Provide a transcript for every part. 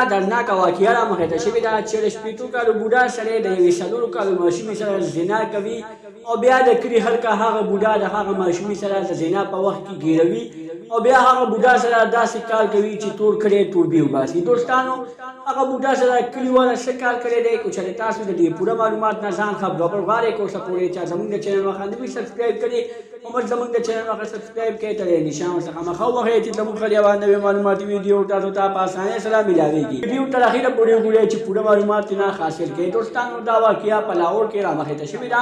دردناکه واقعه رامخې ته شوې ده چې د شپېتو کالو بوډا سړی د یوې څلورو کالو ماشومې سره زنا کوي او بیا د کلي خلک هغه بوډا د هغه ماشومې سره د زنا په وخت کې ګیروي او بیا هغه بوډا سره داسې کار کوي چې تور کړی توبې وباسي. دوستانو هغه بوډا سره کلیواله څه کار کړی دی که چېرې تاسو د دې پوره معلومات نه ځان خبردار غواړئ که اوسه پورې چا زموږ د چینل مخه نه وي سبسکرایب کړي او زموږ د چینل مخه سبسکرایب کړئ تر نشان ورڅخه مخه ووهئ چې زموږ خپل یوه نوې معلوماتي ویډیو تاسو ته په اسانۍ سره میلاویږي. ویډیو تر اخره پورې وګورئ چې پوره معلومات ترې حاصل کړئ. دوستانو دا واقعه په لاهور کې رامخې ته شوې ده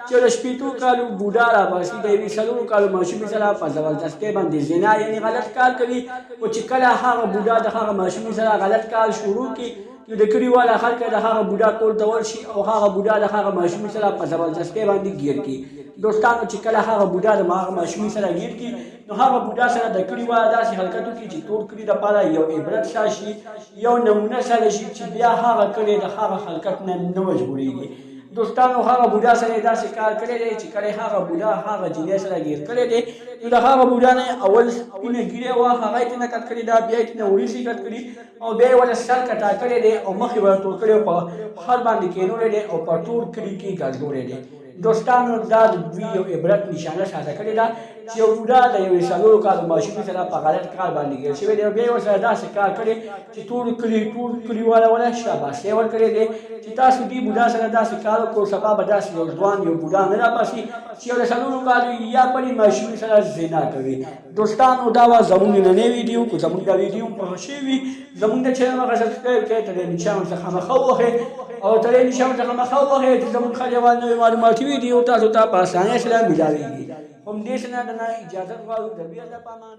چې د شپېتو کالو بوډا راباسي د یوې څلورو کالو ماشومې سره په زبردستۍ باندې زنا یعنې غلط کار کوي. خو چې کله هغه بوډا د هغه ماشومې سره غلط کار شروع کړي نو د کلیواله خلک د هغه بوډا کور ته ورشي او هغه بوډا د هغه ماشومې سره په زبردستۍ باندې ګیر کړي. دوستانو چې کله هغه بوډا د هغه ماشومې سره ګیر کړي نو هغه بوډا سره د کلیواله داسې حرکت وکړي چې ټول کلي دپاره یو عبرت شي یو نمونه سره شي چې بیا هغه کلی د هغه حرکت نه مجبورېږي. دوستانو هغه بوډا سره داسې کار کړی دی چې کله هغه بوډا هغه جینۍ سره ګیر کړی دی نو د هغه بوډا نه اول سپینه ږیره وه هغه یې ترېنه کټ کړې ده بیا یې ترېنه وریځې کټ کړي او بیا یې ورته سر کټا کړی دی او مخ یې ورته تور کړی او په خر باندې کېنولی دی او په ټول کلي کې ګرځولی دی. دوستانو دا د دوی یو عبرت نشانه ساته کړې ده چې یو بوډا د یوې څلورو کالو ماشومې سره په غلط کار باندې ګیر شوی دی او بیا یې ورسره داسې کار کړی چې ټول کلیواله ورته شاباسي ورکړی دی چې تاسو دې بوډا سره داسې کار وکړو سبا به داسې یو ځوان یو بوډا نه راباسي چې یو د څلورو کالو یا پړې ماشومې سره زنا کوي. دوستانو دا وه زموږ نننۍ ویډیو که زموږ دا ویډیو خوښه شوې وي زموږ د چینل هغه سبسکرایب کړئ تر دې نشان ورڅخه مخه ووهئ او تر دې نشان ورڅخه مخه ووهئ چې زموږ خپل یوه نوې معلوماتي ویډیو تاسو ته په اسانۍ سره میلاویږي. همدې سره د نه اجازت غواړو د بیا د پامان